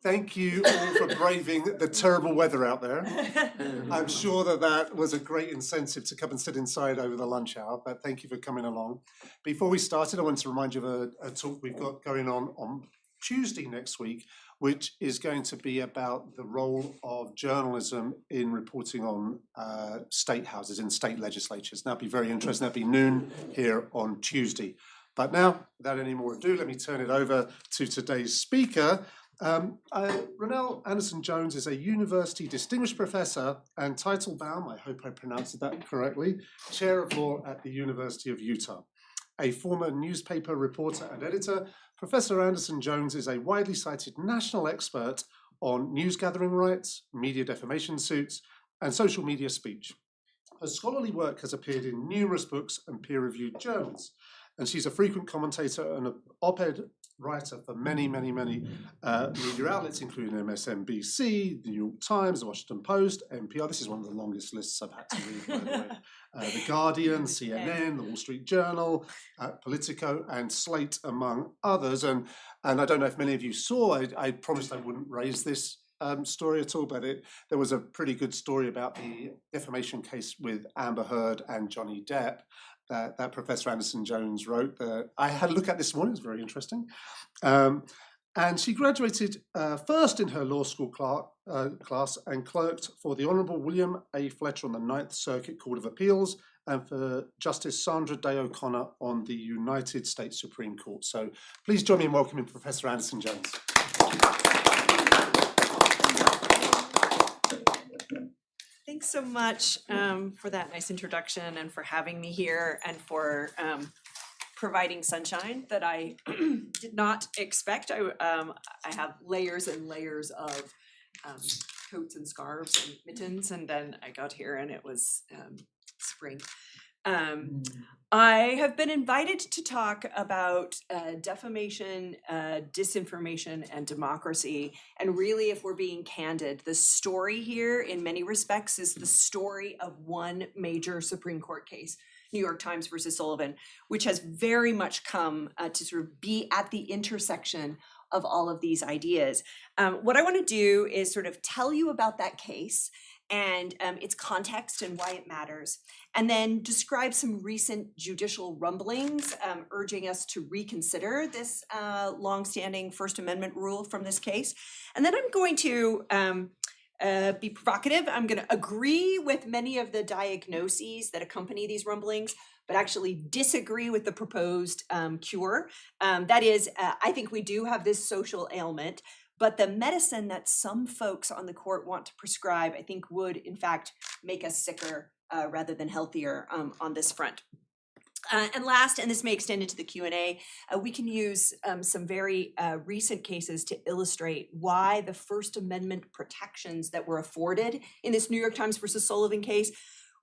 Thank you all for braving the terrible weather out there. I'm sure that was a great incentive to come and sit inside over the lunch hour, but thank you for coming along. Before we started, I want to remind you of a talk we've got going on Tuesday next week, which is going to be about the role of journalism in reporting on state houses in state legislatures. That'll be very interesting. That'll be noon here on Tuesday. But now, without any more ado, let me turn it over to today's speaker. RonNell Andersen Jones is a university distinguished professor and Teitelbaum, I hope I pronounced that correctly, chair of law at the University of Utah. A former newspaper reporter and editor, Professor Andersen Jones is a widely cited national expert on news gathering rights, media defamation suits, and social media speech. Her scholarly work has appeared in numerous books and peer-reviewed journals, and she's a frequent commentator and an op-ed writer for many media outlets, including MSNBC, the New York Times, the Washington Post, NPR. This is one of the longest lists I've had to read, by the way. The Guardian, CNN, the Wall Street Journal, Politico, and Slate, among others. And I don't know if many of you saw, I promised I wouldn't raise this story at all, but there was a pretty good story about the defamation case with Amber Heard and Johnny Depp that Professor Andersen Jones wrote. I had a look at this morning, it was very interesting. And she graduated first in her law school class and clerked for the Honourable William A. Fletcher on the Ninth Circuit Court of Appeals and for Justice Sandra Day O'Connor on the United States Supreme Court. So please join me in welcoming Professor Andersen Jones. Thanks so much for that nice introduction and for having me here and for providing sunshine that I did not expect. I have layers and layers of coats and scarves and mittens, and then I got here and it was spring. I have been invited to talk about defamation, disinformation, and democracy. And really, if we're being candid, the story here in many respects is the story of one major Supreme Court case, New York Times versus Sullivan, which has very much come to sort of be at the intersection of all of these ideas. What I want to do is sort of tell you about that case and its context and why it matters, and then describe some recent judicial rumblings urging us to reconsider this longstanding First Amendment rule from this case. And then I'm going to be provocative. I'm going to agree with many of the diagnoses that accompany these rumblings, but actually disagree with the proposed cure. That is, I think we do have this social ailment, but the medicine that some folks on the court want to prescribe, I think would, in fact, make us sicker rather than healthier on this front. And last, and this may extend into the Q&A, we can use some very recent cases to illustrate why the First Amendment protections that were afforded in this New York Times versus Sullivan case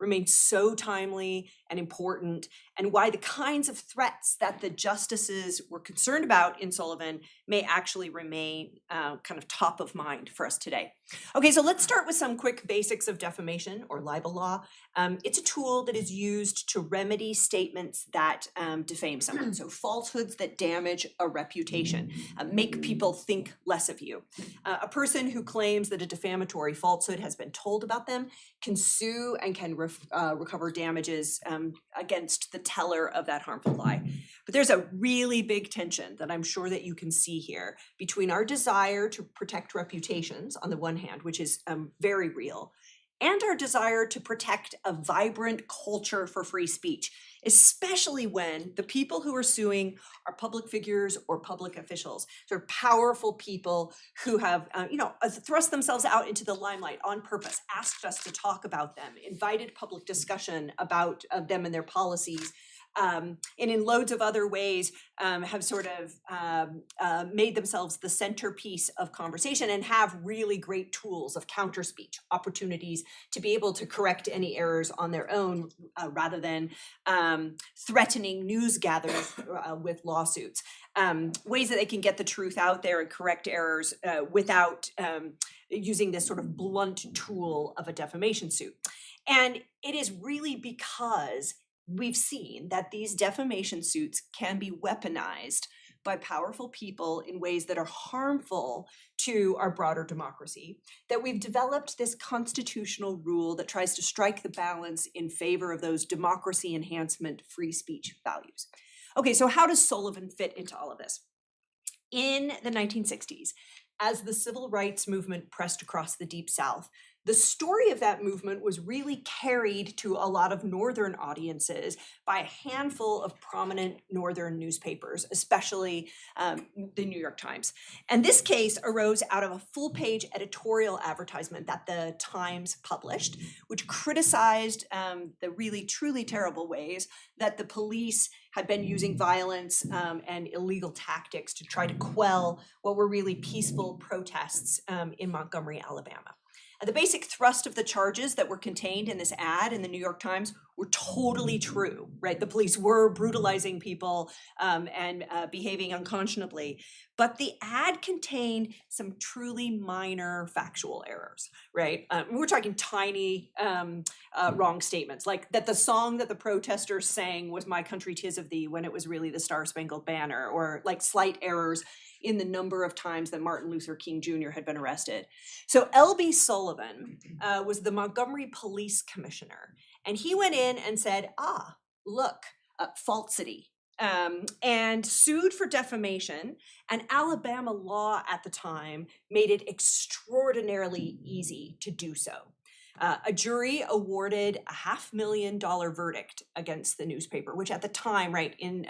remain so timely and important, and why the kinds of threats that the justices were concerned about in Sullivan may actually remain kind of top of mind for us today. Okay, so let's start with some quick basics of defamation or libel law. It's a tool that is used to remedy statements that defame someone, so falsehoods that damage a reputation, make people think less of you. A person who claims that a defamatory falsehood has been told about them can sue and can recover damages against the teller of that harmful lie. But there's a really big tension that I'm sure that you can see here between our desire to protect reputations on the one hand, which is very real, and our desire to protect a vibrant culture for free speech, especially when the people who are suing are public figures or public officials, sort of powerful people who have, thrust themselves out into the limelight on purpose, asked us to talk about them, invited public discussion about them and their policies, and in loads of other ways have sort of made themselves the centerpiece of conversation and have really great tools of counter speech, opportunities to be able to correct any errors on their own rather than threatening news gatherers with lawsuits, ways that they can get the truth out there and correct errors without using this sort of blunt tool of a defamation suit. And it is really because we've seen that these defamation suits can be weaponized by powerful people in ways that are harmful to our broader democracy, that we've developed this constitutional rule that tries to strike the balance in favor of those democracy enhancement, free speech values. Okay, so how does Sullivan fit into all of this? In the 1960s, as the civil rights movement pressed across the Deep South, the story of that movement was really carried to a lot of Northern audiences by a handful of prominent Northern newspapers, especially the New York Times. And this case arose out of a full-page editorial advertisement that the Times published, which criticized the really, truly terrible ways that the police had been using violence and illegal tactics to try to quell what were really peaceful protests in Montgomery, Alabama. The basic thrust of the charges that were contained in this ad in the New York Times were totally true, right? The police were brutalizing people and behaving unconscionably, but the ad contained some truly minor factual errors, right? We're talking tiny wrong statements, like that the song that the protesters sang was "My Country 'Tis of Thee" when it was really the Star Spangled Banner, or like slight errors in the number of times that Martin Luther King Jr. had been arrested. So L.B. Sullivan was the Montgomery Police Commissioner, and he went in and said, look, falsity, and sued for defamation. And Alabama law at the time made it extraordinarily easy to do so. A jury awarded a $500,000 verdict against the newspaper, which at the time, right, in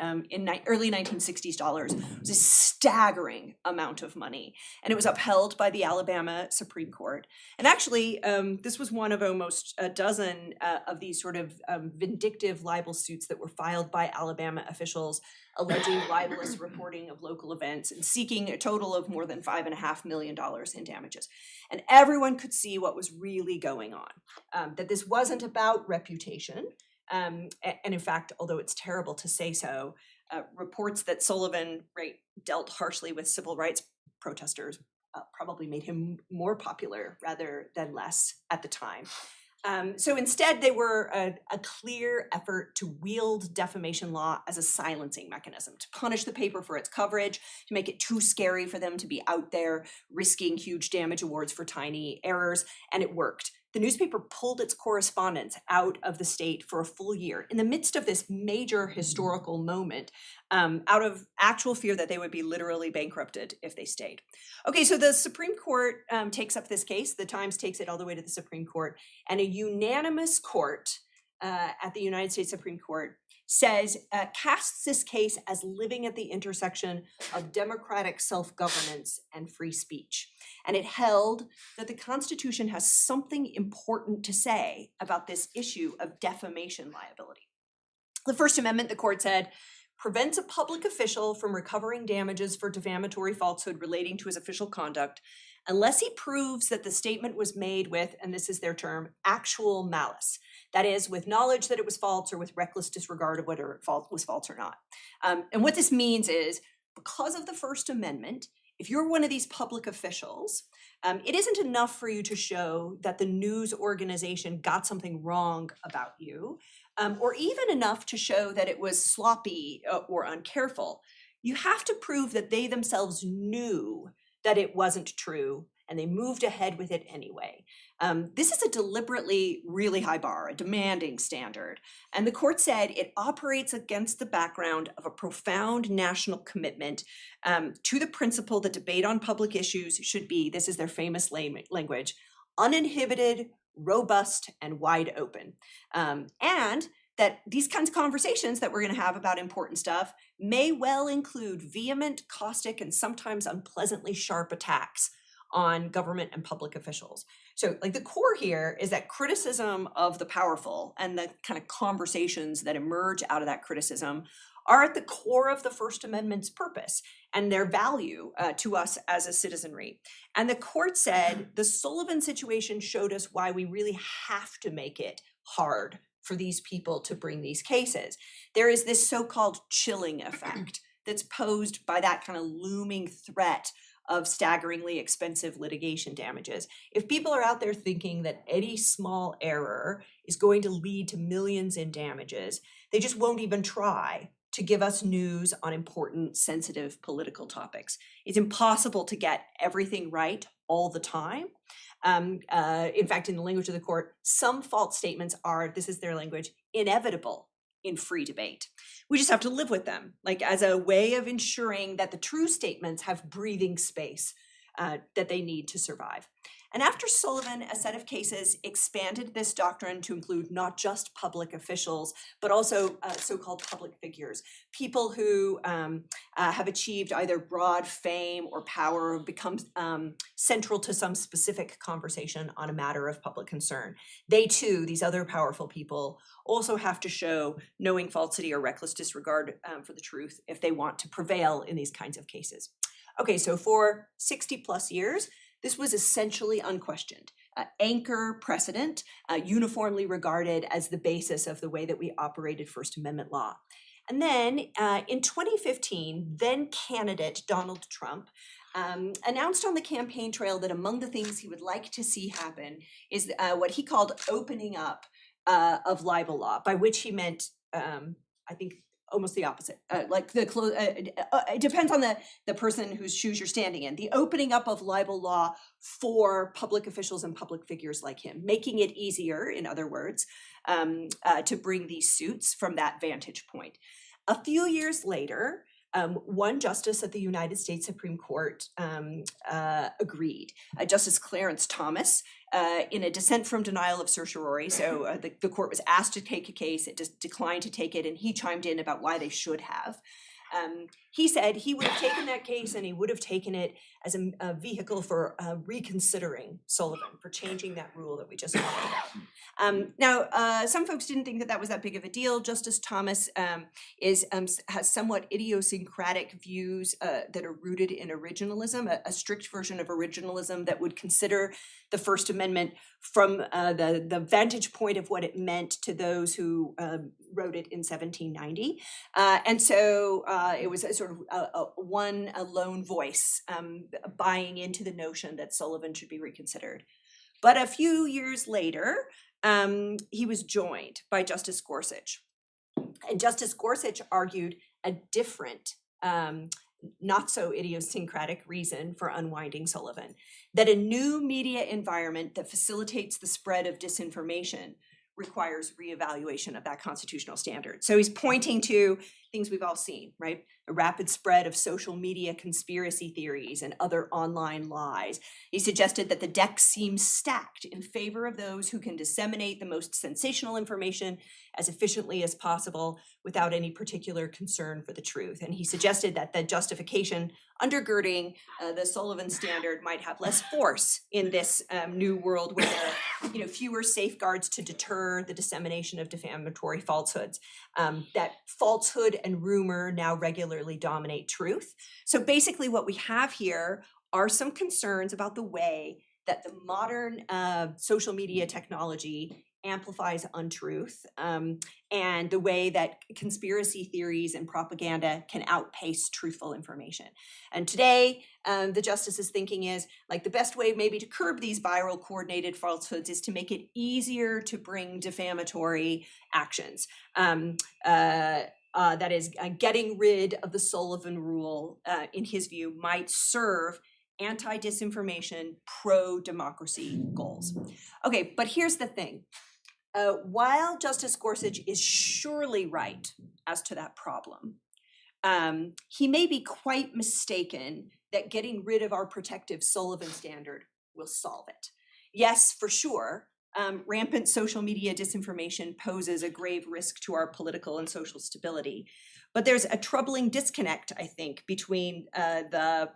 early 1960s dollars, was a staggering amount of money. And it was upheld by the Alabama Supreme Court. And actually, this was one of almost a dozen of these sort of vindictive libel suits that were filed by Alabama officials alleging libelous reporting of local events and seeking a total of more than $5.5 million in damages. And everyone could see what was really going on, that this wasn't about reputation. And in fact, although it's terrible to say so, reports that Sullivan, right, dealt harshly with civil rights protesters probably made him more popular rather than less at the time. So instead, they were a clear effort to wield defamation law as a silencing mechanism, to punish the paper for its coverage, to make it too scary for them to be out there risking huge damage awards for tiny errors, and it worked. The newspaper pulled its correspondents out of the state for a full year in the midst of this major historical moment, out of actual fear that they would be literally bankrupted if they stayed. Okay, so the Supreme Court takes up this case. The Times takes it all the way to the Supreme Court, and a unanimous court at the United States Supreme Court casts this case as living at the intersection of democratic self-governance and free speech. And it held that the Constitution has something important to say about this issue of defamation liability. The First Amendment, the court said, prevents a public official from recovering damages for defamatory falsehood relating to his official conduct unless he proves that the statement was made with, and this is their term, actual malice. That is, with knowledge that it was false or with reckless disregard of whether it was false or not. And what this means is, because of the First Amendment, if you're one of these public officials, it isn't enough for you to show that the news organization got something wrong about you, or even enough to show that it was sloppy or uncareful. You have to prove that they themselves knew that it wasn't true, and they moved ahead with it anyway. This is a deliberately really high bar, a demanding standard. And the court said it operates against the background of a profound national commitment to the principle that debate on public issues should be, this is their famous language, uninhibited, robust, and wide open. And that these kinds of conversations that we're going to have about important stuff may well include vehement, caustic, and sometimes unpleasantly sharp attacks on government and public officials. So like the core here is that criticism of the powerful and the kind of conversations that emerge out of that criticism are at the core of the First Amendment's purpose and their value to us as a citizenry. And the court said the Sullivan situation showed us why we really have to make it hard for these people to bring these cases. There is this so-called chilling effect that's posed by that kind of looming threat of staggeringly expensive litigation damages. If people are out there thinking that any small error is going to lead to millions in damages, they just won't even try to give us news on important, sensitive political topics. It's impossible to get everything right all the time. In fact, in the language of the court, some false statements are, this is their language, inevitable in free debate. We just have to live with them, like as a way of ensuring that the true statements have breathing space that they need to survive. And after Sullivan, a set of cases expanded this doctrine to include not just public officials, but also so-called public figures, people who have achieved either broad fame or power or become central to some specific conversation on a matter of public concern. They too, these other powerful people, also have to show knowing falsity or reckless disregard for the truth if they want to prevail in these kinds of cases. Okay, so for 60 plus years, this was essentially unquestioned, anchor precedent, uniformly regarded as the basis of the way that we operated First Amendment law. And then in 2015, then candidate Donald Trump announced on the campaign trail that among the things he would like to see happen is what he called opening up of libel law, by which he meant, I think, almost the opposite. It depends on the person whose shoes you're standing in. The opening up of libel law for public officials and public figures like him, making it easier, in other words, to bring these suits from that vantage point. A few years later, one justice at the United States Supreme Court agreed. Justice Clarence Thomas, in a dissent from denial of certiorari, so the court was asked to take a case, it just declined to take it, and he chimed in about why they should have. He said he would have taken that case and he would have taken it as a vehicle for reconsidering Sullivan, for changing that rule that we just talked about. Now, some folks didn't think that that was that big of a deal. Justice Thomas has somewhat idiosyncratic views that are rooted in originalism, a strict version of originalism that would consider the First Amendment from the vantage point of what it meant to those who wrote it in 1790. And so it was a sort of a lone voice buying into the notion that Sullivan should be reconsidered. But a few years later, he was joined by Justice Gorsuch. And Justice Gorsuch argued a different, not so idiosyncratic reason for unwinding Sullivan, that a new media environment that facilitates the spread of disinformation requires reevaluation of that constitutional standard. So he's pointing to things we've all seen, right? A rapid spread of social media conspiracy theories and other online lies. He suggested that the deck seems stacked in favor of those who can disseminate the most sensational information as efficiently as possible without any particular concern for the truth. And he suggested that the justification undergirding the Sullivan standard might have less force in this new world where there are fewer safeguards to deter the dissemination of defamatory falsehoods. That falsehood and rumor now regularly dominate truth. So basically what we have here are some concerns about the way that the modern social media technology amplifies untruth, and the way that conspiracy theories and propaganda can outpace truthful information. And today, the justice's thinking is, like, the best way maybe to curb these viral coordinated falsehoods is to make it easier to bring defamatory actions. That is, getting rid of the Sullivan rule, in his view, might serve anti-disinformation, pro-democracy goals. Okay, but here's the thing. While Justice Gorsuch is surely right as to that problem, he may be quite mistaken that getting rid of our protective Sullivan standard will solve it. Yes, for sure, rampant social media disinformation poses a grave risk to our political and social stability. But there's a troubling disconnect, I think, between the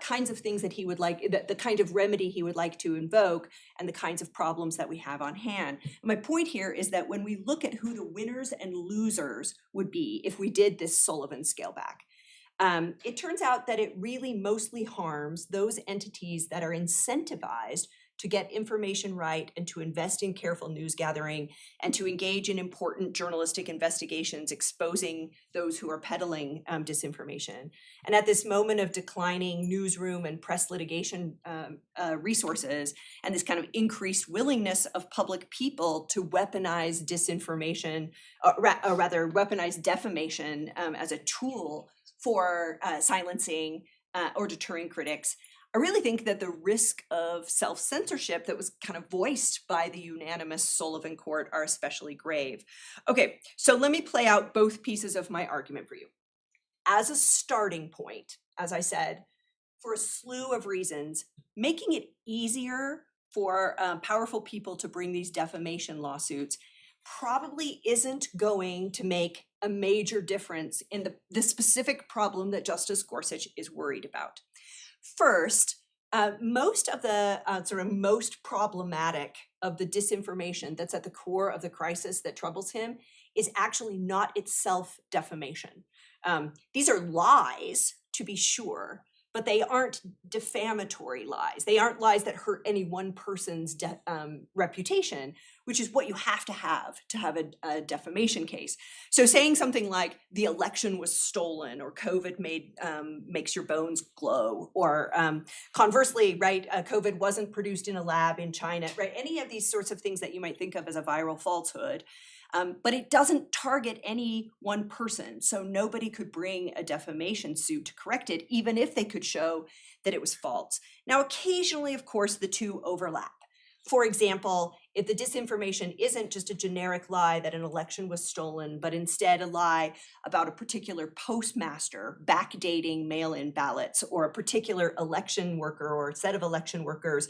kinds of things that he would like, the kind of remedy he would like to invoke, and the kinds of problems that we have on hand. My point here is that when we look at who the winners and losers would be if we did this Sullivan scale back, it turns out that it really mostly harms those entities that are incentivized to get information right and to invest in careful news gathering and to engage in important journalistic investigations exposing those who are peddling disinformation. And at this moment of declining newsroom and press litigation resources and this kind of increased willingness of public people to weaponize disinformation, or rather weaponize defamation as a tool for silencing or deterring critics, I really think that the risk of self-censorship that was kind of voiced by the unanimous Sullivan court are especially grave. Okay, so let me play out both pieces of my argument for you. As a starting point, as I said, for a slew of reasons, making it easier for powerful people to bring these defamation lawsuits probably isn't going to make a major difference in the specific problem that Justice Gorsuch is worried about. First, most of the sort of most problematic of the disinformation that's at the core of the crisis that troubles him is actually not itself defamation. These are lies, to be sure, but they aren't defamatory lies. They aren't lies that hurt any one person's reputation, which is what you have to have a defamation case. So saying something like the election was stolen, or COVID makes your bones glow, or conversely, right, COVID wasn't produced in a lab in China, right? Any of these sorts of things that you might think of as a viral falsehood. But it doesn't target any one person. So nobody could bring a defamation suit to correct it, even if they could show that it was false. Now, occasionally, of course, the two overlap. For example, if the disinformation isn't just a generic lie that an election was stolen, but instead a lie about a particular postmaster backdating mail-in ballots, or a particular election worker or set of election workers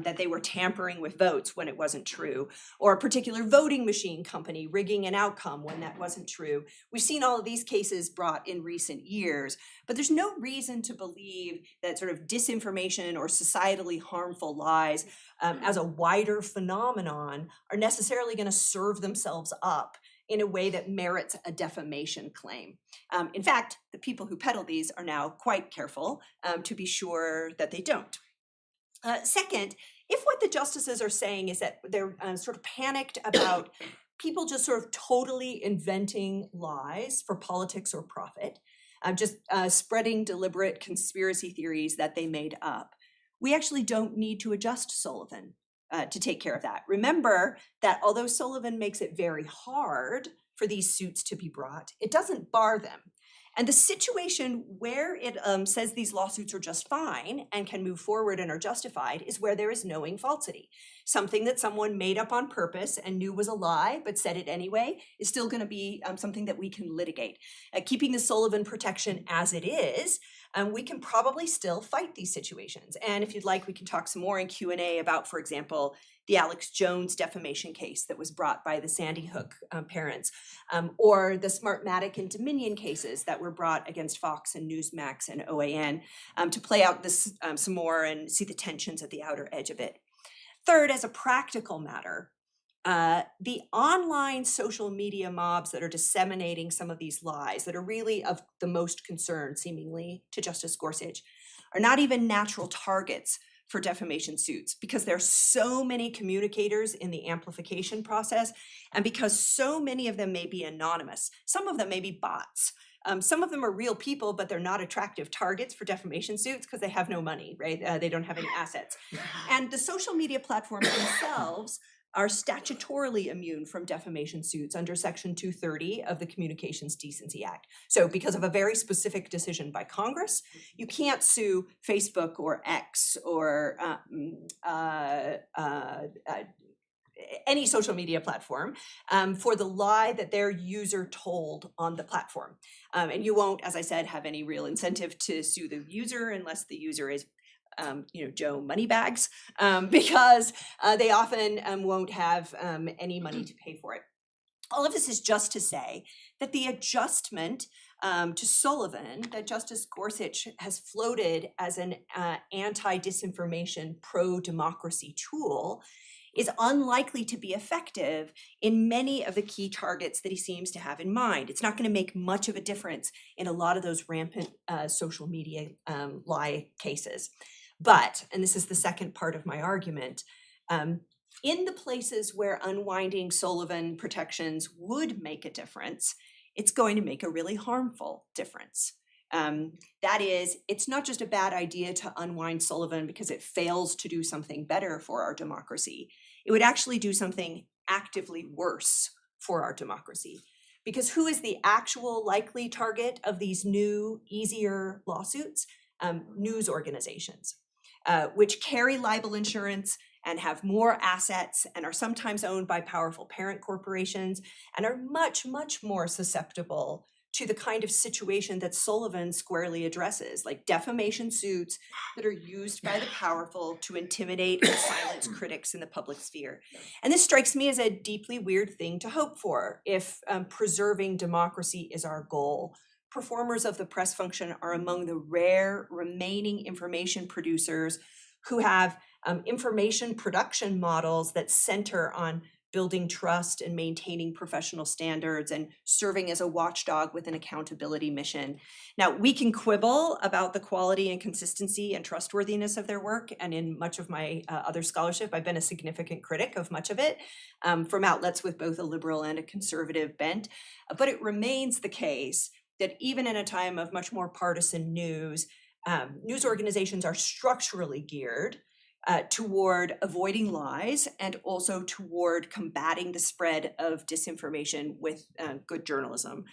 that they were tampering with votes when it wasn't true, or a particular voting machine company rigging an outcome when that wasn't true. We've seen all of these cases brought in recent years, but there's no reason to believe that sort of disinformation or societally harmful lies as a wider phenomenon are necessarily going to serve themselves up in a way that merits a defamation claim. In fact, the people who peddle these are now quite careful to be sure that they don't. Second, if what the justices are saying is that they're sort of panicked about people just sort of totally inventing lies for politics or profit, just spreading deliberate conspiracy theories that they made up, we actually don't need to adjust Sullivan to take care of that. Remember that although Sullivan makes it very hard for these suits to be brought, it doesn't bar them. And the situation where it says these lawsuits are just fine and can move forward and are justified is where there is knowing falsity. Something that someone made up on purpose and knew was a lie but said it anyway is still going to be something that we can litigate. Keeping the Sullivan protection as it is, we can probably still fight these situations. And if you'd like, we can talk some more in Q&A about, for example, the Alex Jones defamation case that was brought by the Sandy Hook parents, or the Smartmatic and Dominion cases that were brought against Fox and Newsmax and OAN, to play out this some more and see the tensions at the outer edge of it. Third, as a practical matter, the online social media mobs that are disseminating some of these lies that are really of the most concern, seemingly, to Justice Gorsuch, are not even natural targets for defamation suits, because there are so many communicators in the amplification process, and because so many of them may be anonymous. Some of them may be bots. Some of them are real people, but they're not attractive targets for defamation suits because they have no money, right? They don't have any assets. And the social media platforms themselves are statutorily immune from defamation suits under Section 230 of the Communications Decency Act. So because of a very specific decision by Congress, you can't sue Facebook or X or any social media platform for the lie that their user told on the platform. And you won't, as I said, have any real incentive to sue the user unless the user is Joe Moneybags, because they often won't have any money to pay for it. All of this is just to say that the adjustment to Sullivan that Justice Gorsuch has floated as an anti-disinformation, pro-democracy tool is unlikely to be effective in many of the key targets that he seems to have in mind. It's not going to make much of a difference in a lot of those rampant social media lie cases. But, and this is the second part of my argument, in the places where unwinding Sullivan protections would make a difference, it's going to make a really harmful difference. That is, it's not just a bad idea to unwind Sullivan because it fails to do something better for our democracy. It would actually do something actively worse for our democracy. Because who is the actual likely target of these new, easier lawsuits? News organizations, which carry libel insurance and have more assets and are sometimes owned by powerful parent corporations and are much, much more susceptible to the kind of situation that Sullivan squarely addresses, like defamation suits that are used by the powerful to intimidate and silence critics in the public sphere. And this strikes me as a deeply weird thing to hope for if preserving democracy is our goal. Performers of the press function are among the rare remaining information producers who have information production models that center on building trust and maintaining professional standards and serving as a watchdog with an accountability mission. Now, we can quibble about the quality and consistency and trustworthiness of their work. And in much of my other scholarship, I've been a significant critic of much of it from outlets with both a liberal and a conservative bent. But it remains the case that even in a time of much more partisan news, news organizations are structurally geared toward avoiding lies and also toward combating the spread of disinformation with good journalism.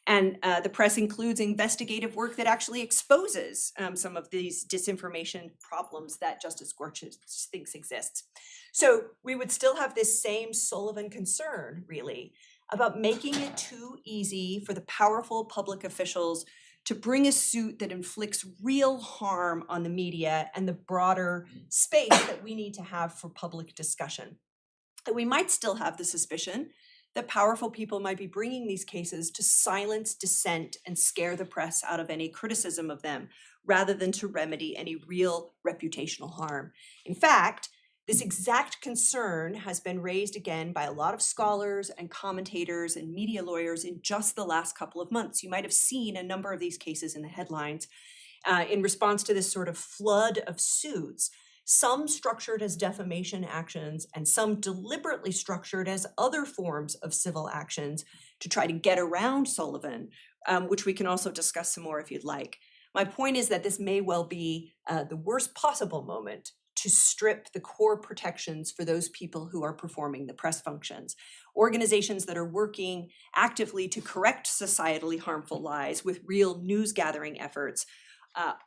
And the press includes investigative work that actually exposes some of these disinformation problems that Justice Gorsuch thinks exists. So we would still have this same Sullivan concern, really, about making it too easy for the powerful public officials to bring a suit that inflicts real harm on the media and the broader space that we need to have for public discussion. And we might still have the suspicion that powerful people might be bringing these cases to silence dissent and scare the press out of any criticism of them, rather than to remedy any real reputational harm. In fact, this exact concern has been raised again by a lot of scholars and commentators and media lawyers in just the last couple of months. You might have seen a number of these cases in the headlines in response to this sort of flood of suits, some structured as defamation actions and some deliberately structured as other forms of civil actions to try to get around Sullivan, which we can also discuss some more if you'd like. My point is that this may well be the worst possible moment to strip the core protections for those people who are performing the press functions. Organizations that are working actively to correct societally harmful lies with real news gathering efforts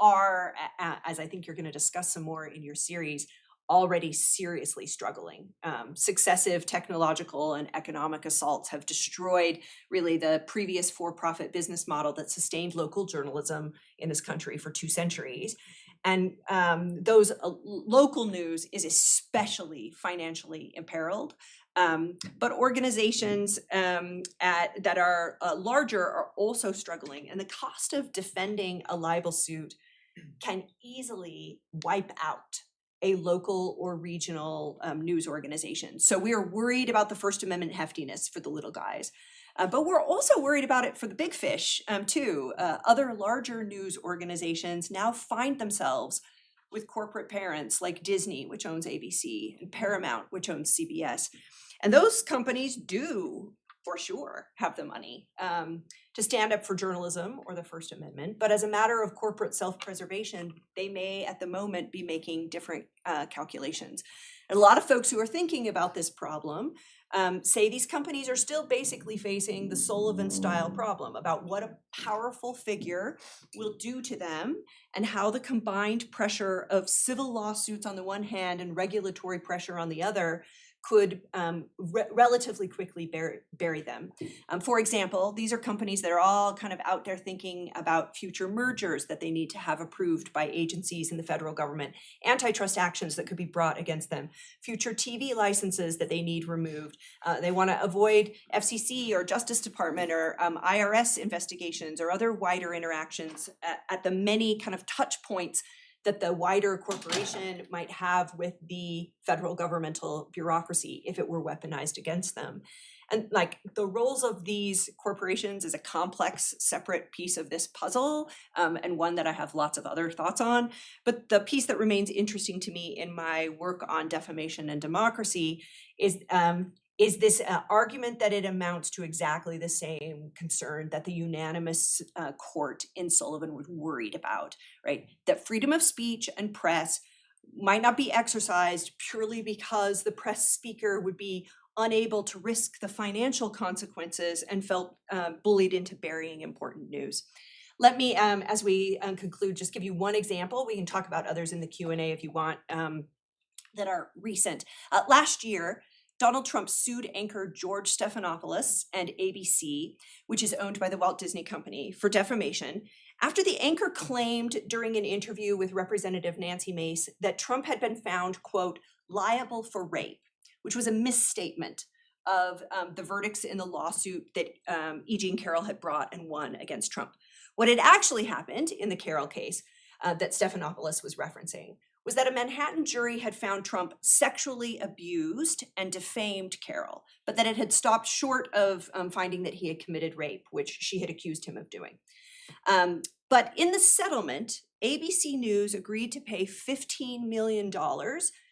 are, as I think you're going to discuss some more in your series, already seriously struggling. Successive technological and economic assaults have destroyed really the previous for-profit business model that sustained local journalism in this country for 2 centuries. And those local news is especially financially imperiled. But organizations that are larger are also struggling. And the cost of defending a libel suit can easily wipe out a local or regional news organization. So we are worried about the First Amendment heftiness for the little guys. But we're also worried about it for the big fish, too. Other larger news organizations now find themselves with corporate parents like Disney, which owns ABC, and Paramount, which owns CBS. And those companies do, for sure, have the money to stand up for journalism or the First Amendment. But as a matter of corporate self-preservation, they may at the moment be making different calculations. And a lot of folks who are thinking about this problem say these companies are still basically facing the Sullivan-style problem about what a powerful figure will do to them and how the combined pressure of civil lawsuits on the one hand and regulatory pressure on the other could relatively quickly bury them. For example, these are companies that are all kind of out there thinking about future mergers that they need to have approved by agencies in the federal government, antitrust actions that could be brought against them, future TV licenses that they need removed. They want to avoid FCC or Justice Department or IRS investigations or other wider interactions at the many kind of touch points that the wider corporation might have with the federal governmental bureaucracy if it were weaponized against them. And like the roles of these corporations is a complex, separate piece of this puzzle, and one that I have lots of other thoughts on. But the piece that remains interesting to me in my work on defamation and democracy is this argument that it amounts to exactly the same concern that the unanimous court in Sullivan was worried about, right? That freedom of speech and press might not be exercised purely because the press speaker would be unable to risk the financial consequences and felt bullied into burying important news. Let me, as we conclude, just give you one example. We can talk about others in the Q&A if you want that are recent. Last year, Donald Trump sued anchor George Stephanopoulos and ABC, which is owned by the Walt Disney Company, for defamation, after the anchor claimed during an interview with Representative Nancy Mace that Trump had been found, quote, liable for rape, which was a misstatement of the verdicts in the lawsuit that E. Jean Carroll had brought and won against Trump. What had actually happened in the Carroll case that Stephanopoulos was referencing was that a Manhattan jury had found Trump sexually abused and defamed Carroll, but that it had stopped short of finding that he had committed rape, which she had accused him of doing. But in the settlement, ABC News agreed to pay $15 million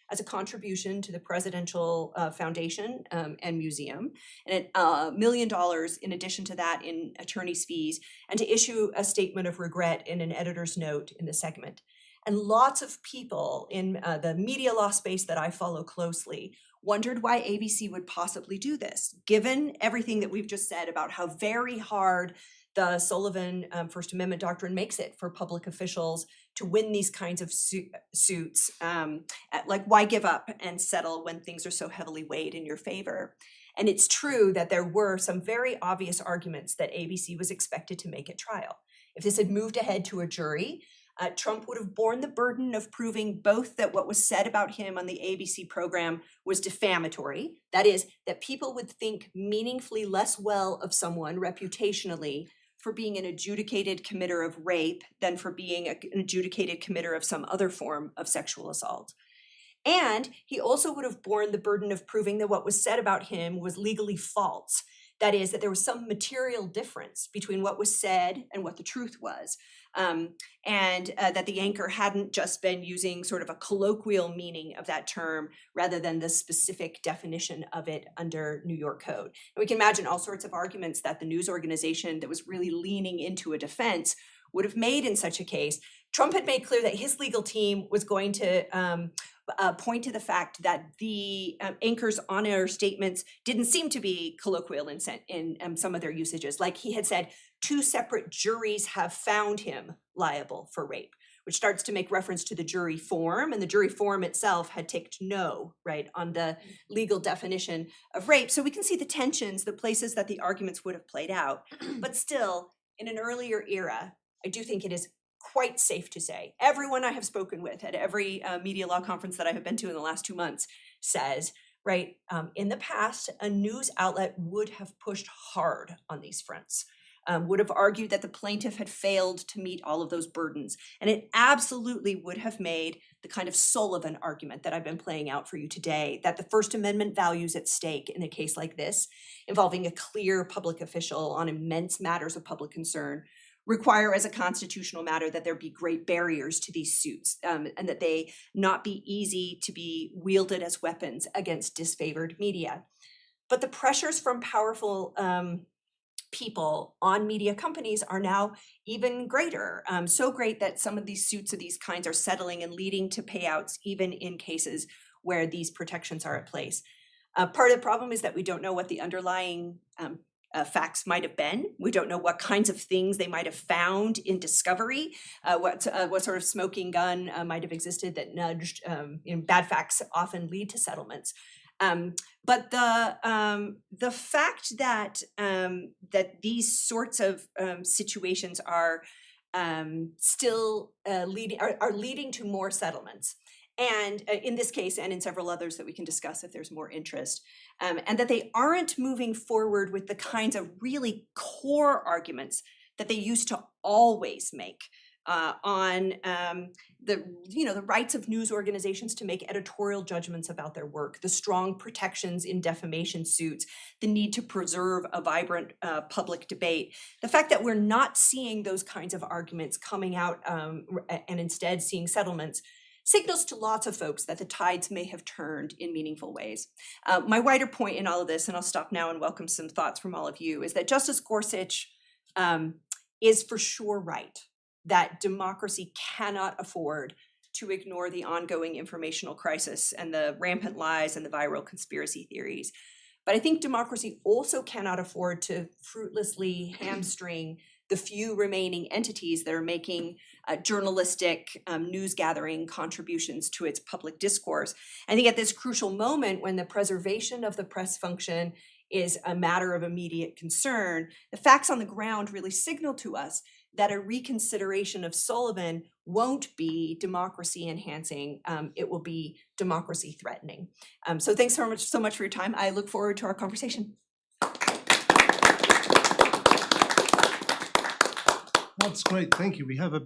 as a contribution to the Presidential Foundation and Museum, and $1 million in addition to that in attorney's fees, and to issue a statement of regret in an editor's note in the segment. And lots of people in the media law space that I follow closely wondered why ABC would possibly do this, given everything that we've just said about how very hard the Sullivan First Amendment doctrine makes it for public officials to win these kinds of suits. Like, why give up and settle when things are so heavily weighed in your favor? And it's true that there were some very obvious arguments that ABC was expected to make at trial. If this had moved ahead to a jury, Trump would have borne the burden of proving both that what was said about him on the ABC program was defamatory, that is, that people would think meaningfully less well of someone reputationally for being an adjudicated committer of rape than for being an adjudicated committer of some other form of sexual assault. And he also would have borne the burden of proving that what was said about him was legally false. That is, that there was some material difference between what was said and what the truth was. And that the anchor hadn't just been using sort of a colloquial meaning of that term rather than the specific definition of it under New York code. And we can imagine all sorts of arguments that the news organization that was really leaning into a defense would have made in such a case. Trump had made clear that his legal team was going to point to the fact that the anchor's on-air statements didn't seem to be colloquial in some of their usages. Like he had said, 2 separate juries have found him liable for rape, which starts to make reference to the jury form, and the jury form itself had ticked no, right, on the legal definition of rape. So we can see the tensions, the places that the arguments would have played out. But still, in an earlier era, I do think it is quite safe to say, everyone I have spoken with at every media law conference that I have been to in the last 2 months says, right, in the past, a news outlet would have pushed hard on these fronts, would have argued that the plaintiff had failed to meet all of those burdens. And it absolutely would have made the kind of Sullivan argument that I've been playing out for you today, that the First Amendment values at stake in a case like this, involving a clear public official on immense matters of public concern, require as a constitutional matter that there be great barriers to these suits, and that they not be easy to be wielded as weapons against disfavored media. But the pressures from powerful people on media companies are now even greater, so great that some of these suits of these kinds are settling and leading to payouts even in cases where these protections are at place. Part of the problem is that we don't know what the underlying facts might have been. We don't know what kinds of things they might have found in discovery, what sort of smoking gun might have existed that nudged. Bad facts often lead to settlements. But the fact that that these sorts of situations are still leading to more settlements, and in this case and in several others that we can discuss if there's more interest, and that they aren't moving forward with the kinds of really core arguments that they used to always make on the rights of news organizations to make editorial judgments about their work, the strong protections in defamation suits, the need to preserve a vibrant public debate. The fact that we're not seeing those kinds of arguments coming out and instead seeing settlements signals to lots of folks that the tides may have turned in meaningful ways. My wider point in all of this, and I'll stop now and welcome some thoughts from all of you, is that Justice Gorsuch is for sure right that democracy cannot afford to ignore the ongoing informational crisis and the rampant lies and the viral conspiracy theories. But I think democracy also cannot afford to fruitlessly hamstring the few remaining entities that are making journalistic news gathering contributions to its public discourse. I think at this crucial moment when the preservation of the press function is a matter of immediate concern, the facts on the ground really signal to us that a reconsideration of Sullivan won't be democracy enhancing, it will be democracy threatening. So thanks so much for your time. I look forward to our conversation. That's great, thank you. We have a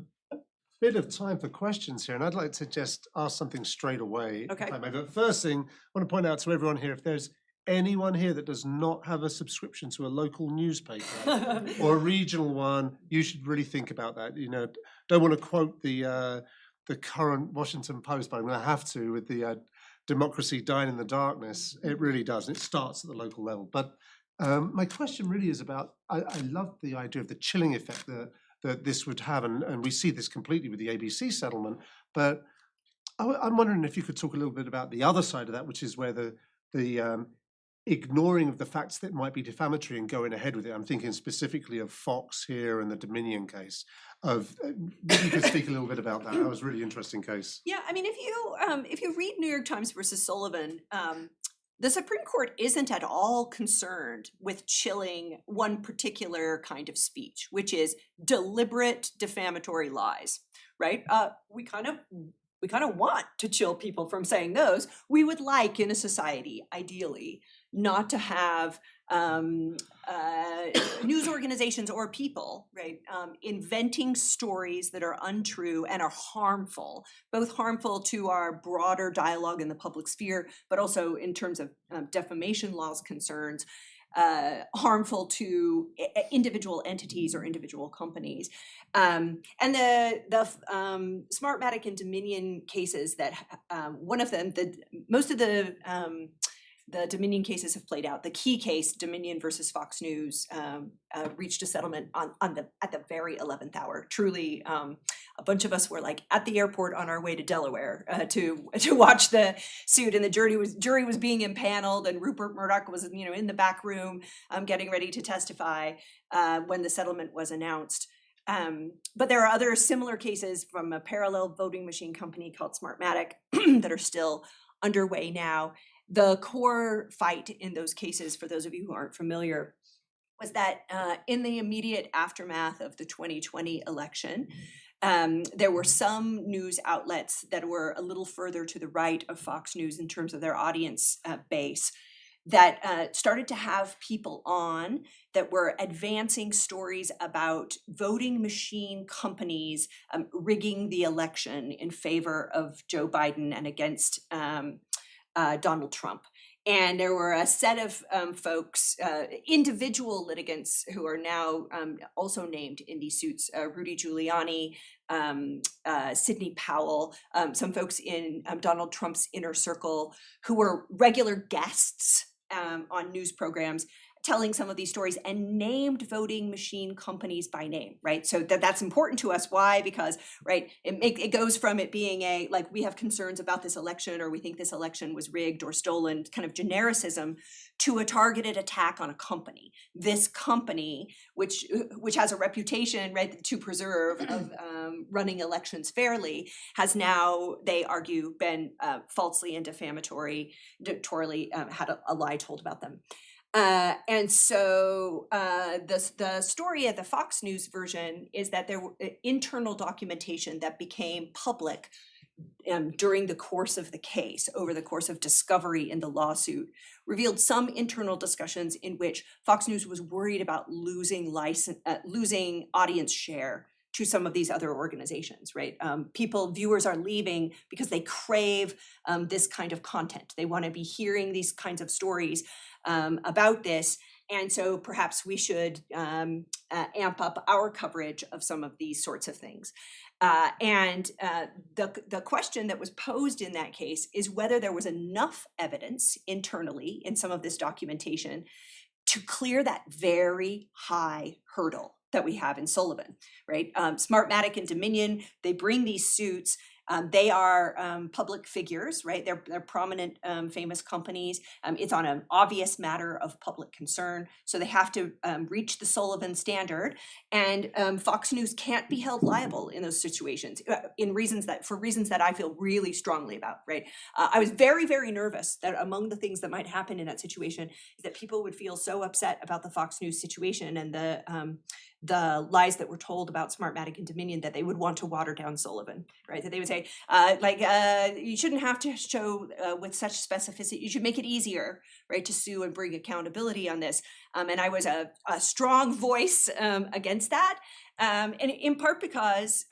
bit of time for questions here, and I'd like to just ask something straight away. Okay. If I may. But first thing, I want to point out to everyone here, if there's anyone here that does not have a subscription to a local newspaper or a regional one, you should really think about that. You know, don't want to quote the current Washington Post, but I'm going to have to with the democracy dying in the darkness. It really does. It starts at the local level. But my question really is about, I love the idea of the chilling effect that this would have, and we see this completely with the ABC settlement. But I'm wondering if you could talk a little bit about the other side of that, which is where the ignoring of the facts that might be defamatory and going ahead with it. I'm thinking specifically of Fox here and the Dominion case. Maybe you could speak a little bit about that. That was a really interesting case. Yeah, I mean, if you read New York Times versus Sullivan, the Supreme Court isn't at all concerned with chilling one particular kind of speech, which is deliberate defamatory lies, right? We kind of want to chill people from saying those. We would like in a society, ideally, not to have news organizations or people, right, inventing stories that are untrue and are harmful, both harmful to our broader dialogue in the public sphere, but also in terms of defamation laws concerns, harmful to individual entities or individual companies. And the Smartmatic and Dominion cases that one of them, most of the Dominion cases have played out. The key case, Dominion versus Fox News, reached a settlement at the very 11th hour. Truly, a bunch of us were like at the airport on our way to Delaware to watch the suit, and the jury was being impaneled, and Rupert Murdoch was in the back room getting ready to testify when the settlement was announced. But there are other similar cases from a parallel voting machine company called Smartmatic that are still underway now. The core fight in those cases, for those of you who aren't familiar, was that in the immediate aftermath of the 2020 election, there were some news outlets that were a little further to the right of Fox News in terms of their audience base that started to have people on that were advancing stories about voting machine companies rigging the election in favor of Joe Biden and against Donald Trump. And there were a set of folks, individual litigants who are now also named in these suits, Rudy Giuliani, Sidney Powell, some folks in Donald Trump's inner circle who were regular guests on news programs telling some of these stories and named voting machine companies by name, right? So that's important to us. Why? Because, right, it goes from it being we have concerns about this election, or we think this election was rigged or stolen, kind of genericism, to a targeted attack on a company. This company, which has a reputation, right, to preserve of running elections fairly, has now, they argue, been falsely and defamatorily had a lie told about them. And so the story of the Fox News version is that there were internal documentation that became public during the course of the case, over the course of discovery in the lawsuit, revealed some internal discussions in which Fox News was worried about losing audience share to some of these other organizations, right? Viewers are leaving because they crave this kind of content. They want to be hearing these kinds of stories about this. And so perhaps we should amp up our coverage of some of these sorts of things. The question that was posed in that case is whether there was enough evidence internally in some of this documentation to clear that very high hurdle that we have in Sullivan, right? Smartmatic and Dominion, they bring these suits. They are public figures, right? They're prominent, famous companies. It's on an obvious matter of public concern, so they have to reach the Sullivan standard. And Fox News can't be held liable in those situations, for reasons that I feel really strongly about, right? I was very, very nervous that among the things that might happen in that situation is that people would feel so upset about the Fox News situation and the lies that were told about Smartmatic and Dominion that they would want to water down Sullivan, right? That they would say, you shouldn't have to show with such specificity, you should make it easier, right, to sue and bring accountability on this. And I was a strong voice against that, and in part because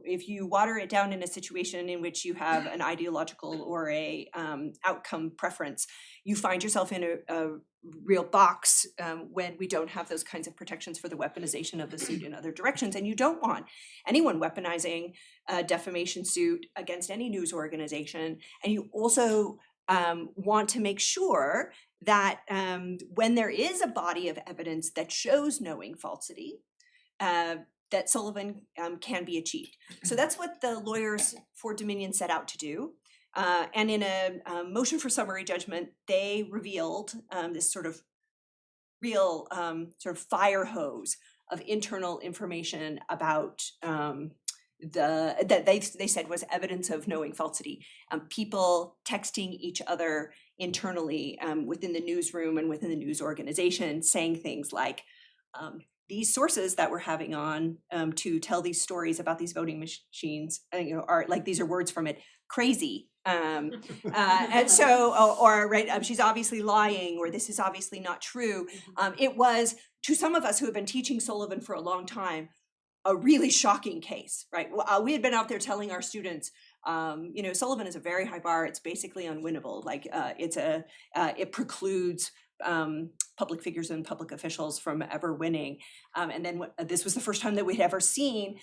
if you water it down in a situation in which you have an ideological or a outcome preference, you find yourself in a real box when we don't have those kinds of protections for the weaponization of the suit in other directions. And you don't want anyone weaponizing a defamation suit against any news organization. And you also want to make sure that when there is a body of evidence that shows knowing falsity, that Sullivan can be achieved. So that's what the lawyers for Dominion set out to do. And in a motion for summary judgment, they revealed this sort of real sort of fire hose of internal information about that they said was evidence of knowing falsity. People texting each other internally within the newsroom and within the news organization, saying things like, these sources that we're having on to tell these stories about these voting machines, are like, these are words from it, crazy. And so, right, she's obviously lying, or this is obviously not true. It was, to some of us who have been teaching Sullivan for a long time, a really shocking case, right? We had been out there telling our students, Sullivan is a very high bar. It's basically unwinnable. Like it precludes public figures and public officials from ever winning. And then this was the first time that we'd ever seen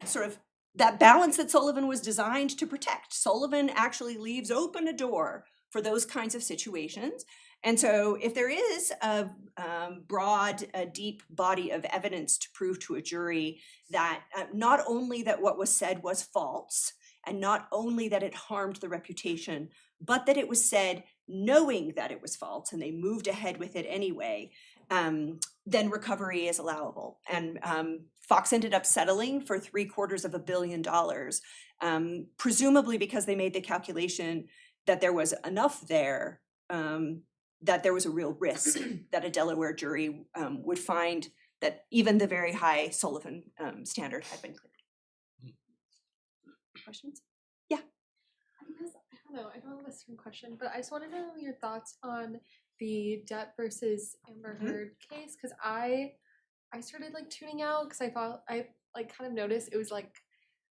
sort of that balance that Sullivan was designed to protect. Sullivan actually leaves open a door for those kinds of situations. And so if there is a broad, deep body of evidence to prove to a jury that not only that what was said was false, and not only that it harmed the reputation, but that it was said knowing that it was false and they moved ahead with it anyway, then recovery is allowable. And Fox ended up settling for $750 million, presumably because they made the calculation that there was enough there, that there was a real risk that a Delaware jury would find that even the very high Sullivan standard had been cleared. Questions? Yeah. I don't have a certain question, but I just want to know your thoughts on the Depp versus Amber Heard case, because I started like tuning out because I thought I like kind of noticed it was like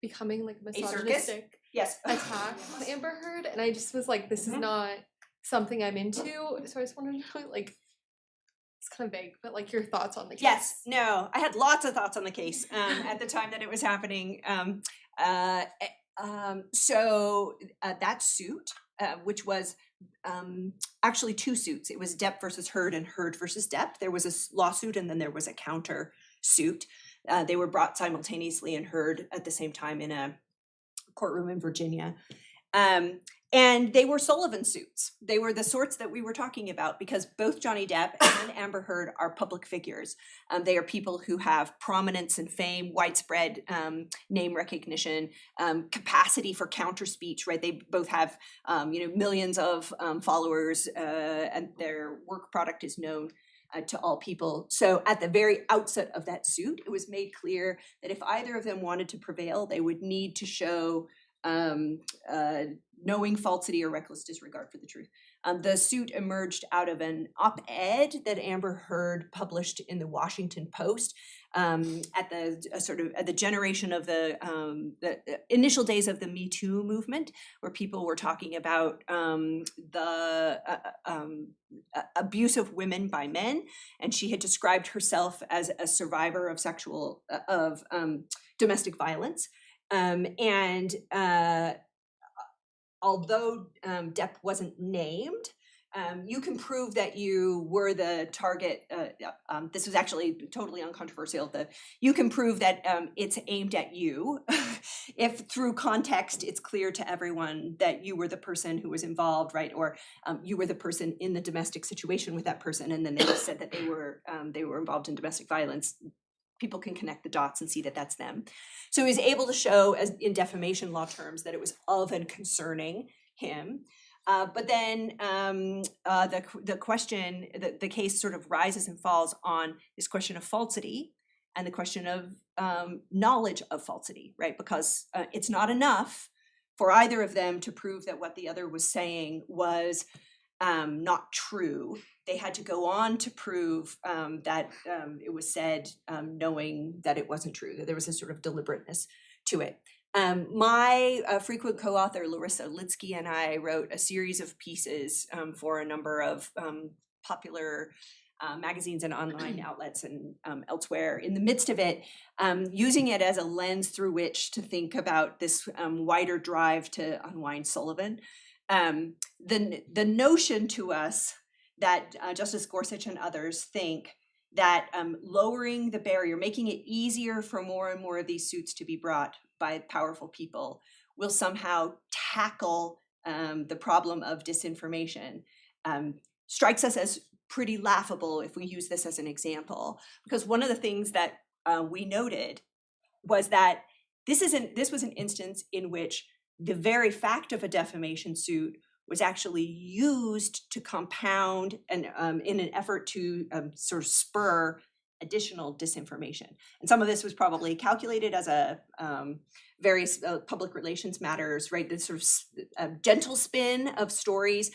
becoming like misogynistic attack on Amber Heard, and I just was like, this is not something I'm into. So I just wanted to know, like, it's kind of vague, but like your thoughts on the case. Yes, no, I had lots of thoughts on the case at the time that it was happening. So that suit, which was actually two suits. It was Depp versus Heard and Heard versus Depp. There was a lawsuit and then there was a counter suit. They were brought simultaneously and heard at the same time in a courtroom in Virginia. And they were Sullivan suits. They were the sorts that we were talking about because both Johnny Depp and Amber Heard are public figures. They are people who have prominence and fame, widespread name recognition, capacity for counter speech, right? They both have, millions of followers and their work product is known to all people. So at the very outset of that suit, it was made clear that if either of them wanted to prevail, they would need to show knowing falsity or reckless disregard for the truth. The suit emerged out of an op-ed that Amber Heard published in the Washington Post at the generation of the initial days of the Me Too movement, where people were talking about the abuse of women by men, and she had described herself as a survivor of domestic violence, and although Depp wasn't named, you can prove that you were the target. This was actually totally uncontroversial. You can prove that it's aimed at you if through context it's clear to everyone that you were the person who was involved, right? Or you were the person in the domestic situation with that person, and then they said that they were involved in domestic violence. People can connect the dots and see that that's them. So he was able to show, as in defamation law terms, that it was of and concerning him. But then the question, the case sort of rises and falls on this question of falsity and the question of knowledge of falsity, right? Because it's not enough for either of them to prove that what the other was saying was not true. They had to go on to prove that it was said knowing that it wasn't true, that there was a sort of deliberateness to it. My frequent co-author, Larissa Litsky, and I wrote a series of pieces for a number of popular magazines and online outlets and elsewhere. In the midst of it, using it as a lens through which to think about this wider drive to unwind Sullivan. The notion to us that Justice Gorsuch and others think that lowering the barrier, making it easier for more and more of these suits to be brought by powerful people, will somehow tackle the problem of disinformation, strikes us as pretty laughable if we use this as an example. Because one of the things that we noted was that this was an instance in which the very fact of a defamation suit was actually used to compound and in an effort to sort of spur additional disinformation. And some of this was probably calculated as a various public relations matters, right? This sort of gentle spin of stories,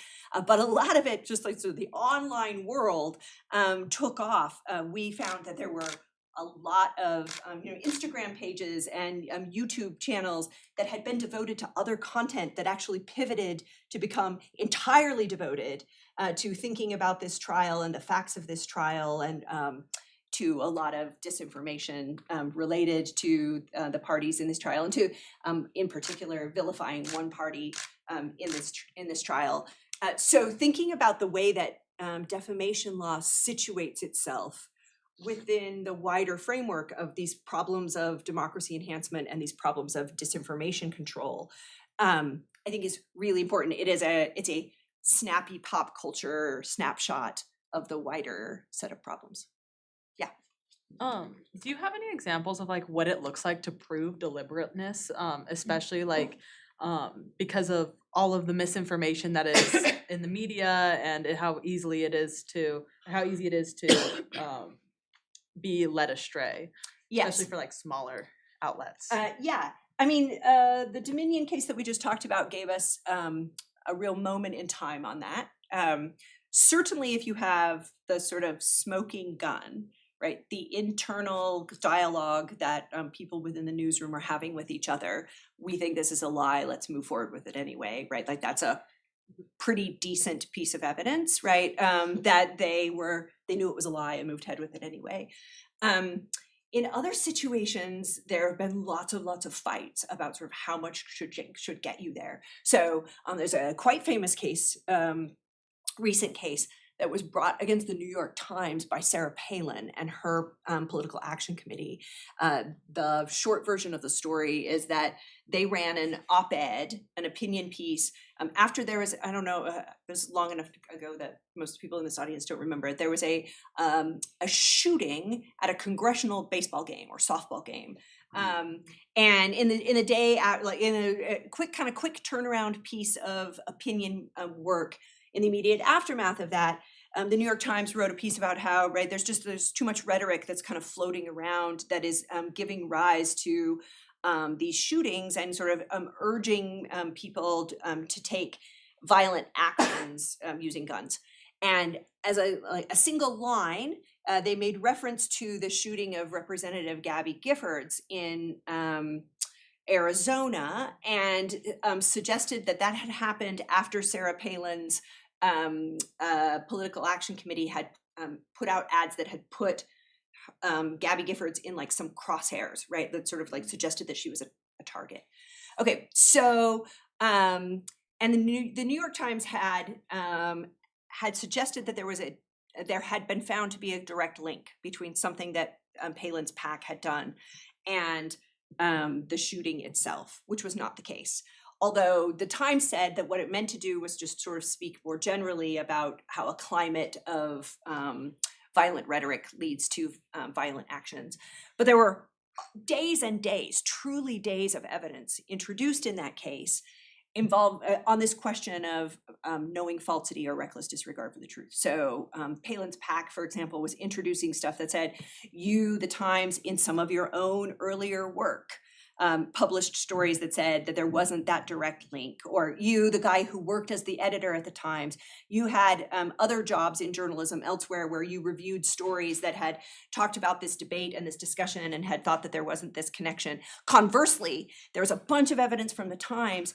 but a lot of it, just like sort of the online world, took off. We found that there were a lot of Instagram pages and YouTube channels that had been devoted to other content that actually pivoted to become entirely devoted to thinking about this trial and the facts of this trial, and to a lot of disinformation related to the parties in this trial, and to, in particular, vilifying one party in this trial. So thinking about the way that defamation law situates itself within the wider framework of these problems of democracy enhancement and these problems of disinformation control, I think is really important. It's a snappy pop culture snapshot of the wider set of problems. Yeah. Do you have any examples of like what it looks like to prove deliberateness, especially like because of all of the misinformation that is in the media, and how easy it is to be led astray, Yes. especially for like smaller outlets? Yeah. I mean, the Dominion case that we just talked about gave us a real moment in time on that. Certainly, if you have the sort of smoking gun, right, the internal dialogue that people within the newsroom are having with each other, we think this is a lie, let's move forward with it anyway, right? Like that's a pretty decent piece of evidence, right? That they knew it was a lie and moved ahead with it anyway. In other situations, there have been lots of fights about sort of how much should get you there. So there's a quite famous case, recent case, that was brought against the New York Times by Sarah Palin and her political action committee. The short version of the story is that they ran an op-ed, an opinion piece, after there was, I don't know, it was long enough ago that most people in this audience don't remember it. There was a shooting at a congressional baseball game or softball game. And in the day, like in a quick turnaround piece of opinion work, in the immediate aftermath of that, the New York Times wrote a piece about how, right, there's too much rhetoric that's kind of floating around that is giving rise to these shootings and sort of urging people to take violent actions using guns. And as a single line, they made reference to the shooting of Representative Gabby Giffords in Arizona, and suggested that had happened after Sarah Palin's political action committee had put out ads that had put Gabby Giffords in like some crosshairs, right? That sort of like suggested that she was a target. Okay, so and the New York Times had suggested that there had been found to be a direct link between something that Palin's PAC had done and the shooting itself, which was not the case. Although the Times said that what it meant to do was just sort of speak more generally about how a climate of violent rhetoric leads to violent actions. But there were days and days, truly days of evidence introduced in that case involved on this question of knowing falsity or reckless disregard for the truth. So Palin's PAC, for example, was introducing stuff that said, you, the Times, in some of your own earlier work, published stories that said that there wasn't that direct link, or you, the guy who worked as the editor at the Times, you had other jobs in journalism elsewhere where you reviewed stories that had talked about this debate and this discussion and had thought that there wasn't this connection. Conversely, there was a bunch of evidence from the Times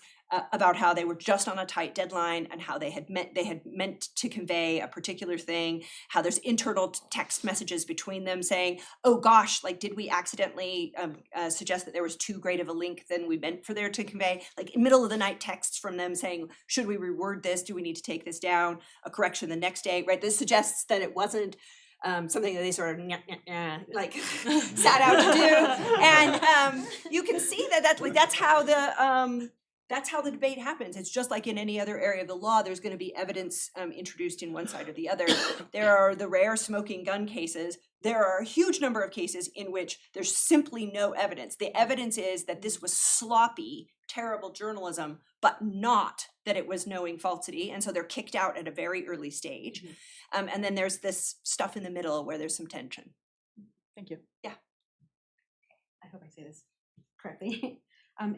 about how they were just on a tight deadline and how they had meant to convey a particular thing, how there's internal text messages between them saying, oh gosh, like did we accidentally suggest that there was too great of a link than we meant for there to convey? Like in middle of the night texts from them saying, should we reword this? Do we need to take this down? A correction the next day, right? This suggests that it wasn't something that they sort of like sat out to do. And you can see that's how the debate happens. It's just like in any other area of the law, there's going to be evidence introduced in one side or the other. There are the rare smoking gun cases. There are a huge number of cases in which there's simply no evidence. The evidence is that this was sloppy, terrible journalism, but not that it was knowing falsity. And so they're kicked out at a very early stage. Mm-hmm. And then there's this stuff in the middle where there's some tension. Thank you. Yeah. I hope I say this correctly.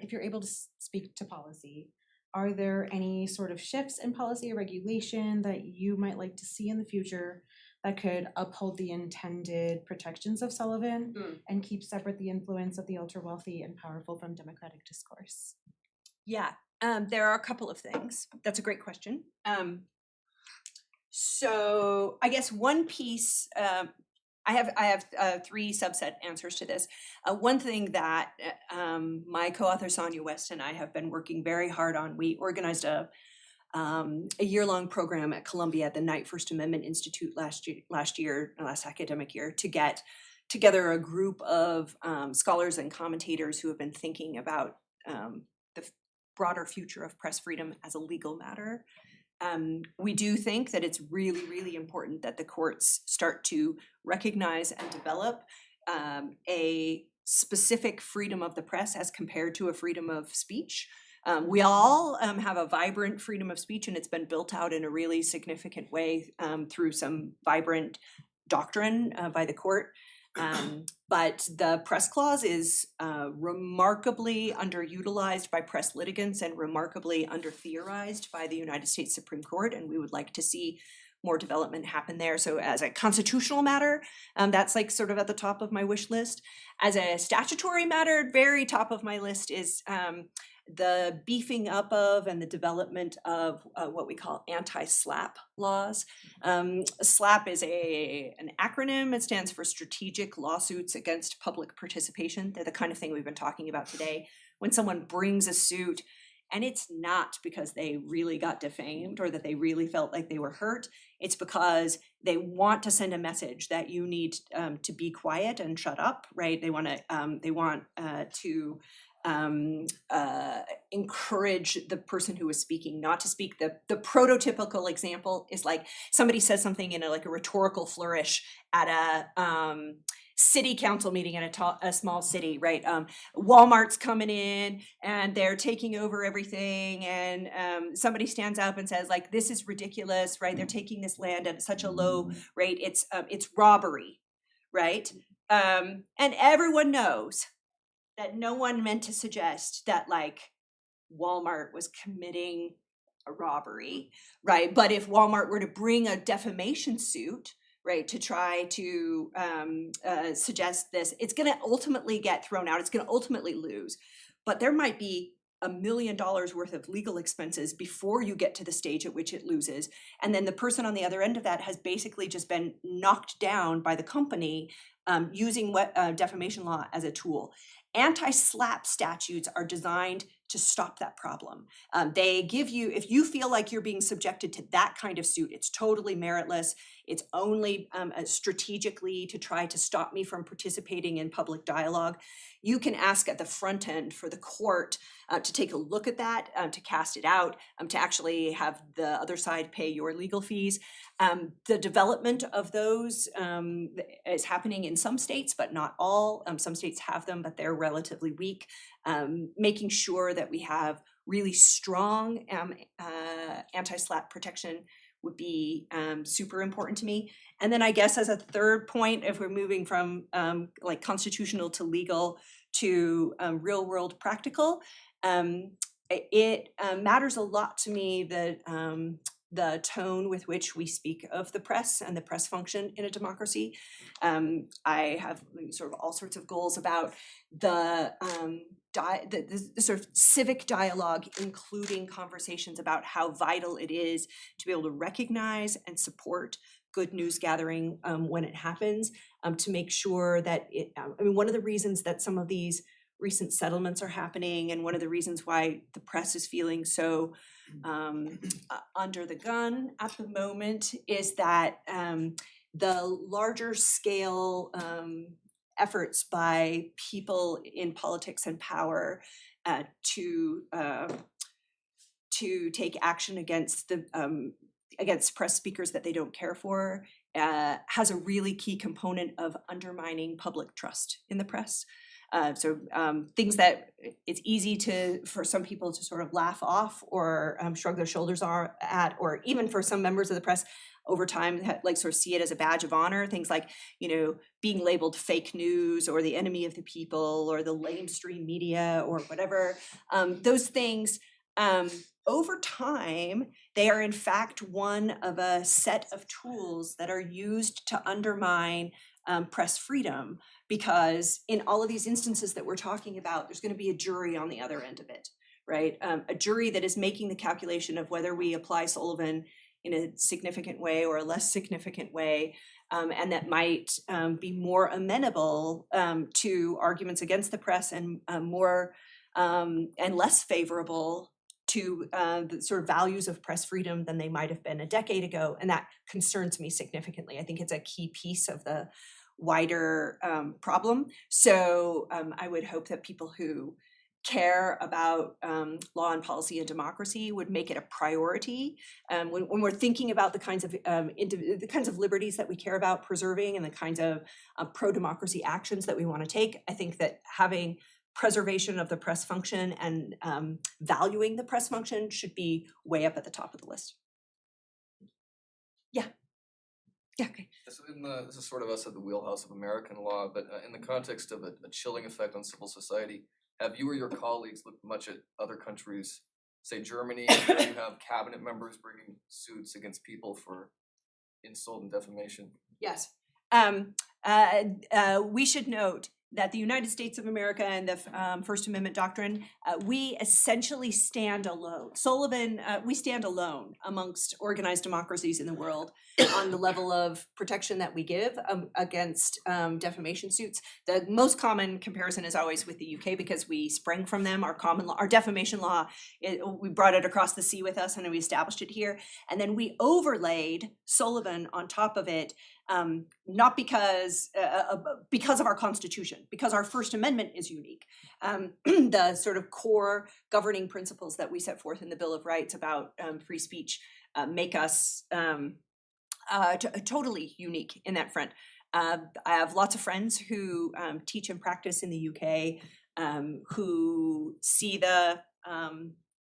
If you're able to speak to policy, are there any sort of shifts in policy or regulation that you might like to see in the future that could uphold the intended protections of Sullivan and keep separate the influence of the ultra-wealthy and powerful from democratic discourse? Yeah, there are a couple of things. That's a great question. So I guess one piece, I have three subset answers to this. One thing that my co-author Sonia West and I have been working very hard on, we organized a year-long program at Columbia at the Knight First Amendment Institute last academic year, to get together a group of scholars and commentators who have been thinking about the broader future of press freedom as a legal matter. We do think that it's really, really important that the courts start to recognize and develop a specific freedom of the press as compared to a freedom of speech. We all have a vibrant freedom of speech, and it's been built out in a really significant way through some vibrant doctrine by the court. But the press clause is remarkably underutilized by press litigants and remarkably under-theorized by the United States Supreme Court, and we would like to see more development happen there. So as a constitutional matter, that's like sort of at the top of my wish list. As a statutory matter, very top of my list is the beefing up of and the development of what we call anti-SLAPP laws. SLAPP is an acronym. It stands for Strategic Lawsuits Against Public Participation. They're the kind of thing we've been talking about today. When someone brings a suit, and it's not because they really got defamed or that they really felt like they were hurt, it's because they want to send a message that you need to be quiet and shut up, right? They want to encourage the person who is speaking not to speak. The prototypical example is like somebody says something in a rhetorical flourish at a city council meeting in a small city, right? Walmart's coming in and they're taking over everything, and somebody stands up and says like, this is ridiculous, right? They're taking this land at such a low rate. It's robbery, right? And everyone knows that no one meant to suggest that like Walmart was committing a robbery, right? But if Walmart were to bring a defamation suit, right, to try to suggest this, it's going to ultimately get thrown out. It's going to ultimately lose. But there might be $1 million worth of legal expenses before you get to the stage at which it loses. And then the person on the other end of that has basically just been knocked down by the company using defamation law as a tool. Anti-SLAPP statutes are designed to stop that problem. They give you, if you feel like you're being subjected to that kind of suit, it's totally meritless. It's only strategically to try to stop me from participating in public dialogue. You can ask at the front end for the court to take a look at that, to cast it out, to actually have the other side pay your legal fees. The development of those is happening in some states, but not all. Some states have them, but they're relatively weak. Making sure that we have really strong anti-SLAPP protection would be super important to me. And then I guess as a third point, if we're moving from like constitutional to legal to real world practical, it matters a lot to me that the tone with which we speak of the press and the press function in a democracy. I have sort of all sorts of goals about the sort of civic dialogue, including conversations about how vital it is to be able to recognize and support good news gathering when it happens, to make sure that I mean, one of the reasons that some of these recent settlements are happening, and one of the reasons why the press is feeling so under the gun at the moment, is that the larger scale efforts by people in politics and power to take action against against press speakers that they don't care for has a really key component of undermining public trust in the press. So things that it's easy for some people to sort of laugh off or shrug their shoulders at, or even for some members of the press over time, like sort of see it as a badge of honor. Things like, being labeled fake news or the enemy of the people or the lamestream media or whatever. Those things, over time, they are in fact one of a set of tools that are used to undermine press freedom, because in all of these instances that we're talking about, there's going to be a jury on the other end of it, right? A jury that is making the calculation of whether we apply Sullivan in a significant way or a less significant way, and that might be more amenable to arguments against the press and more and less favorable to the sort of values of press freedom than they might have been a decade ago. And that concerns me significantly. I think it's a key piece of the wider problem. So I would hope that people who care about law and policy and democracy would make it a priority when we're thinking about the kinds of liberties that we care about preserving and the kinds of pro-democracy actions that we want to take. I think that having preservation of the press function and valuing the press function should be way up at the top of the list. Yeah, okay. So this is sort of us at the wheelhouse of American law, but in the context of a chilling effect on civil society, have you or your colleagues looked much at other countries, say Germany, where you have cabinet members bringing suits against people for insult and defamation? Yes. We should note that the United States of America and the First Amendment doctrine, we essentially stand alone. Sullivan, we stand alone amongst organized democracies in the world on the level of protection that we give against defamation suits. The most common comparison is always with the UK, because we sprang from them. Our common law, our defamation law, we brought it across the sea with us and we established it here. And then we overlaid Sullivan on top of it, not because of our Constitution, because our First Amendment is unique. The sort of core governing principles that we set forth in the Bill of Rights about free speech make us totally unique in that front. I have lots of friends who teach and practice in the UK who see the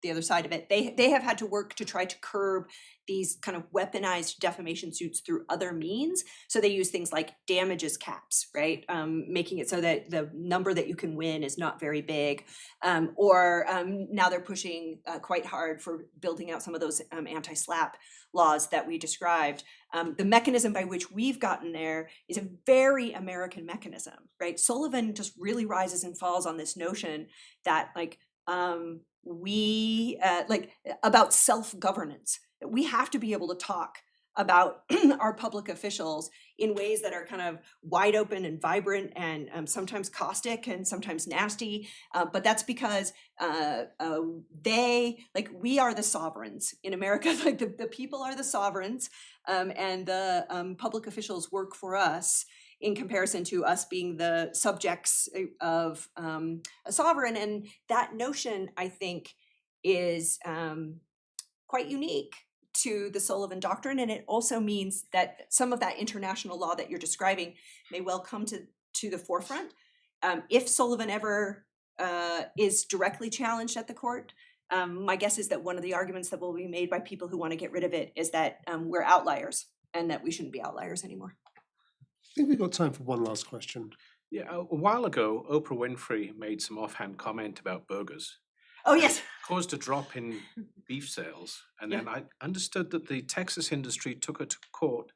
the other side of it. They have had to work to try to curb these kind of weaponized defamation suits through other means. So they use things like damages caps, right? Making it so that the number that you can win is not very big. Now they're pushing quite hard for building out some of those anti-SLAPP laws that we described. The mechanism by which we've gotten there is a very American mechanism, right? Sullivan just really rises and falls on this notion that about self-governance. We have to be able to talk about our public officials in ways that are kind of wide open and vibrant and sometimes caustic and sometimes nasty. But that's because we are the sovereigns in America. Like the people are the sovereigns, and the public officials work for us in comparison to us being the subjects of a sovereign. And that notion, I think, is quite unique to the Sullivan Doctrine. And it also means that some of that international law that you're describing may well come to the forefront. If Sullivan ever is directly challenged at the court, my guess is that one of the arguments that will be made by people who want to get rid of it is that we're outliers and that we shouldn't be outliers anymore. I think we've got time for one last question. Yeah, a while ago, Oprah Winfrey made some offhand comment about burgers. Oh, yes. Caused a drop in beef sales. And then I understood that the Texas industry took her to court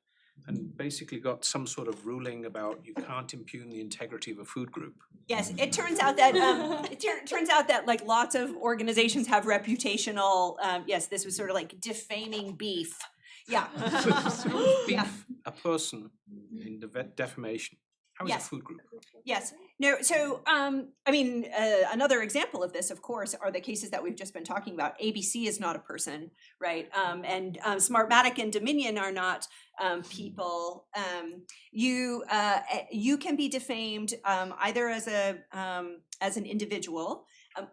and basically got some sort of ruling about you can't impugn the integrity of a food group. Yes, it turns out that like lots of organizations have reputational, yes, this was sort of like defaming beef. Yeah. Beef, a person in defamation. How is Yes. a food group? Yes. No. So, another example of this, of course, are the cases that we've just been talking about. ABC is not a person, right? And Smartmatic and Dominion are not people. You can be defamed either as an individual,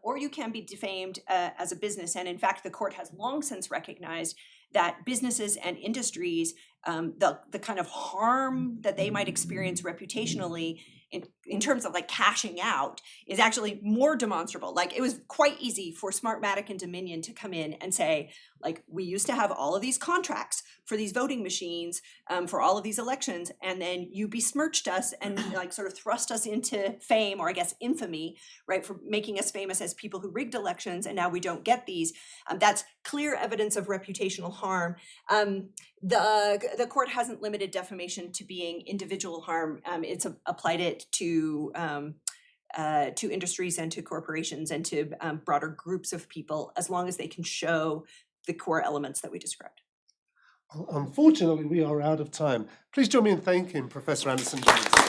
or you can be defamed as a business. And in fact, the court has long since recognized that businesses and industries, the kind of harm that they might experience reputationally in terms of like cashing out is actually more demonstrable. Like it was quite easy for Smartmatic and Dominion to come in and say, like, we used to have all of these contracts for these voting machines for all of these elections, and then you besmirched us and like sort of thrust us into fame, or I guess infamy, right, for making us famous as people who rigged elections, and now we don't get these. That's clear evidence of reputational harm. The court hasn't limited defamation to being individual harm. It's applied it to industries and to corporations and to broader groups of people, as long as they can show the core elements that we described. Unfortunately, we are out of time. Please join me in thanking Professor Andersen Jones.